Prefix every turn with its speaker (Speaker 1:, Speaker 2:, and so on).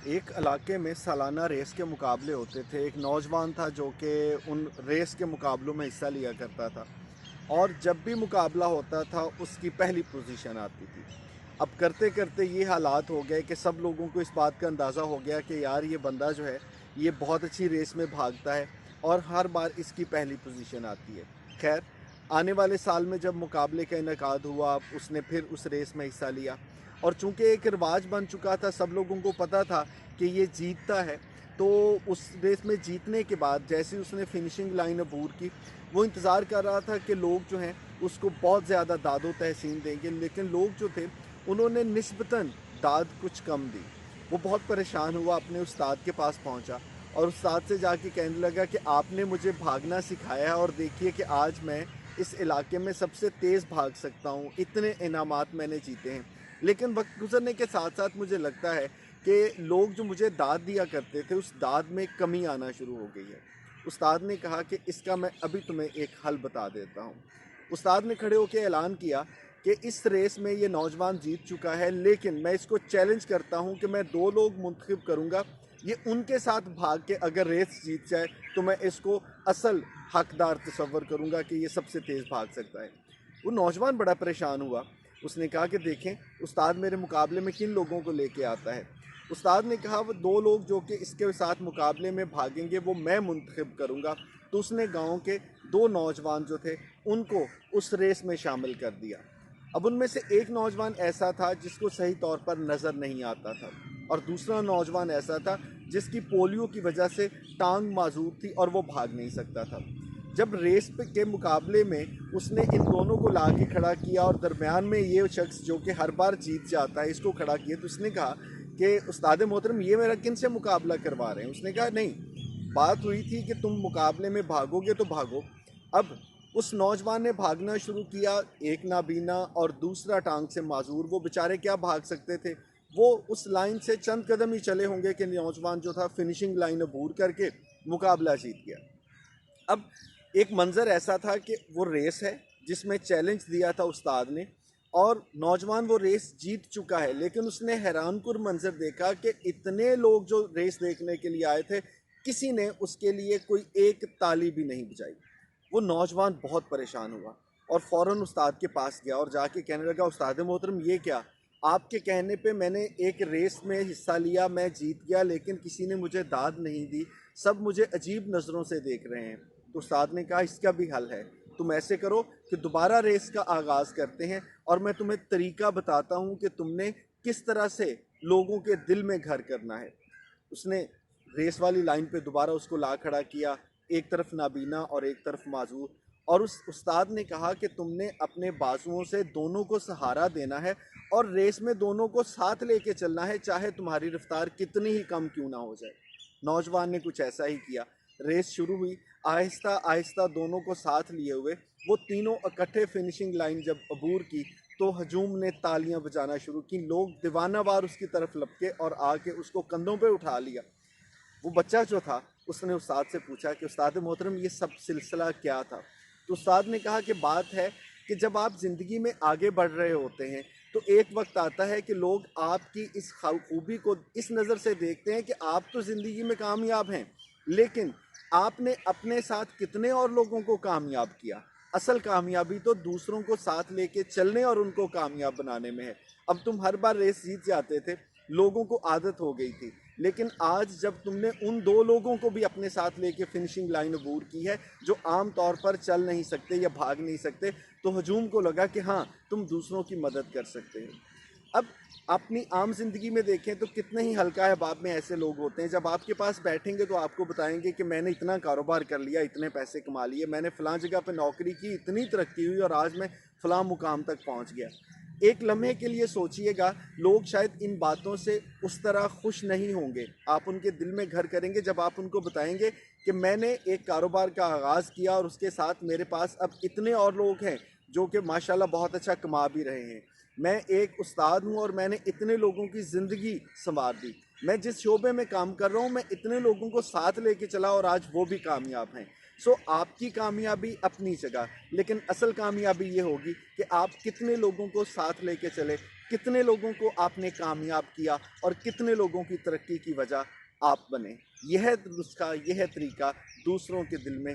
Speaker 1: एक इलाके में सालाना रेस के मुकाबले होते थे। एक नौजवान था जो कि उन रेस के मुकाबलों में हिस्सा लिया करता था और जब भी मुकाबला होता था उसकी पहली पोजीशन आती थी। अब करते करते ये हालात हो गए कि सब लोगों को इस बात का अंदाज़ा हो गया कि यार ये बंदा जो है ये बहुत अच्छी रेस में भागता है और हर बार इसकी पहली पोजीशन आती है। खैर, आने वाले साल में जब मुकाबले का इनेकाद हुआ उसने फिर उस रेस में हिस्सा लिया और चूंकि एक रिवाज बन चुका था, सब लोगों को पता था कि ये जीतता है। तो उस रेस में जीतने के बाद जैसे ही उसने फिनिशिंग लाइन अबूर की, वो इंतज़ार कर रहा था कि लोग जो हैं उसको बहुत ज़्यादा दादो तहसीन देंगे, लेकिन लोग जो थे उन्होंने निस्बतन दाद कुछ कम दी। वो बहुत परेशान हुआ, अपने उस्ताद के पास पहुंचा और उस्ताद से जाके कहने लगा कि आपने मुझे भागना सिखाया है और देखिए कि आज मैं इस इलाके में सबसे तेज़ भाग सकता हूँ, इतने इनामात मैंने जीते हैं। लेकिन वक्त गुजरने के साथ साथ मुझे लगता है कि लोग जो मुझे दाद दिया करते थे उस दाद में कमी आना शुरू हो गई है। उस्ताद ने कहा कि इसका मैं अभी तुम्हें एक हल बता देता हूँ। उस्ताद ने खड़े होकर ऐलान किया कि इस रेस में ये नौजवान जीत चुका है, लेकिन मैं इसको चैलेंज करता हूँ कि मैं दो लोग मुंतखब करूँगा, ये उनके साथ भाग के अगर रेस जीत जाए तो मैं इसको असल हकदार तस्वर करूँगा कि ये सबसे तेज़ भाग सकता है। वो नौजवान बड़ा परेशान हुआ। उसने कहा कि देखें उस्ताद मेरे मुकाबले में किन लोगों को लेके आता है। उस्ताद ने कहा वो दो लोग जो कि इसके साथ मुकाबले में भागेंगे वो मैं मुंतखब करूँगा। तो उसने गांव के दो नौजवान जो थे उनको उस रेस में शामिल कर दिया। अब उनमें से एक नौजवान ऐसा था जिसको सही तौर पर नज़र नहीं आता था और दूसरा नौजवान ऐसा था जिसकी पोलियो की वजह से टांग माजूर थी और वो भाग नहीं सकता था। जब रेस के मुकाबले में उसने इन दोनों को ला के खड़ा किया और दरमियान में ये शख्स जो कि हर बार जीत जाता है इसको खड़ा किया, तो उसने कहा कि उस्ताद मोहतरम ये मेरा किन से मुकाबला करवा रहे हैं। उसने कहा नहीं, बात हुई थी कि तुम मुकाबले में भागोगे तो भागो। अब उस नौजवान ने भागना शुरू किया, एक नाबीना और दूसरा टांग से माजूर। वो बेचारे क्या भाग सकते थे, वो उस लाइन से चंद कदम ही चले होंगे कि नौजवान जो था फिनिशिंग लाइन अबूर करके मुकाबला जीत गया। अब एक मंज़र ऐसा था कि वो रेस है जिसमें चैलेंज दिया था उस्ताद ने और नौजवान वो रेस जीत चुका है, लेकिन उसने हैरानकुर मंज़र देखा कि इतने लोग जो रेस देखने के लिए आए थे किसी ने उसके लिए कोई एक ताली भी नहीं बजाई। वो नौजवान बहुत परेशान हुआ और फ़ौरन उस्ताद के पास गया और जाके कहने लगा, उस्ताद मोहतरम ये क्या, आपके कहने पे मैंने एक रेस में हिस्सा लिया, मैं जीत गया, लेकिन किसी ने मुझे दाद नहीं दी, सब मुझे अजीब नज़रों से देख रहे हैं। तो उस्ताद ने कहा इसका भी हल है, तुम ऐसे करो कि दोबारा रेस का आगाज़ करते हैं और मैं तुम्हें तरीका बताता हूँ कि तुमने किस तरह से लोगों के दिल में घर करना है। उसने रेस वाली लाइन पे दोबारा उसको ला खड़ा किया, एक तरफ नाबीना और एक तरफ माजूर, और उस उस्ताद ने कहा कि तुमने अपने बाजुओं से दोनों को सहारा देना है और रेस में दोनों को साथ लेके चलना है, चाहे तुम्हारी रफ्तार कितनी ही कम क्यों ना हो जाए। नौजवान ने कुछ ऐसा ही किया। रेस शुरू हुई, आहिस्ता आहिस्ता दोनों को साथ लिए हुए वो तीनों इकट्ठे फिनिशिंग लाइन जब अबूर की तो हजूम ने तालियां बजाना शुरू की। लोग दीवानावार उसकी तरफ लपके और आके उसको कंधों पे उठा लिया। वो बच्चा जो था उसने उस्ताद से पूछा कि उस्ताद मोहतरम ये सब सिलसिला क्या था। तो उस्ताद ने कहा कि बात है कि जब आप ज़िंदगी में आगे बढ़ रहे होते हैं तो एक वक्त आता है कि लोग आपकी इस खूबी को इस नज़र से देखते हैं कि आप तो ज़िंदगी में कामयाब हैं, लेकिन आपने अपने साथ कितने और लोगों को कामयाब किया। असल कामयाबी तो दूसरों को साथ लेके चलने और उनको कामयाब बनाने में है। अब तुम हर बार रेस जीत जाते थे, लोगों को आदत हो गई थी, लेकिन आज जब तुमने उन दो लोगों को भी अपने साथ लेके फिनिशिंग लाइन अबूर की है जो आम तौर पर चल नहीं सकते या भाग नहीं सकते, तो हजूम को लगा कि हाँ तुम दूसरों की मदद कर सकते हो। अब अपनी आम जिंदगी में देखें तो कितने ही हल्का है बाब में ऐसे लोग होते हैं, जब आपके पास बैठेंगे तो आपको बताएंगे कि मैंने इतना कारोबार कर लिया, इतने पैसे कमा लिए, मैंने फ़लाँ जगह पे नौकरी की, इतनी तरक्की हुई और आज मैं फ़लाँ मुकाम तक पहुंच गया। एक लम्हे के लिए सोचिएगा, लोग शायद इन बातों से उस तरह खुश नहीं होंगे, आप उनके दिल में घर करेंगे जब आप उनको बताएंगे कि मैंने एक कारोबार का आगाज़ किया और उसके साथ मेरे पास अब इतने और लोग हैं जो कि माशाल्लाह बहुत अच्छा कमा भी रहे हैं। मैं एक उस्ताद हूँ और मैंने इतने लोगों की ज़िंदगी संवार दी। मैं जिस शोबे में काम कर रहा हूँ मैं इतने लोगों को साथ लेके चला और आज वो भी कामयाब हैं। सो आपकी कामयाबी अपनी जगह, लेकिन असल कामयाबी ये होगी कि आप कितने लोगों को साथ लेके चले, कितने लोगों को आपने कामयाब किया और कितने लोगों की तरक्की की वजह आप बने। यह नुस्खा, यह तरीका दूसरों के दिल में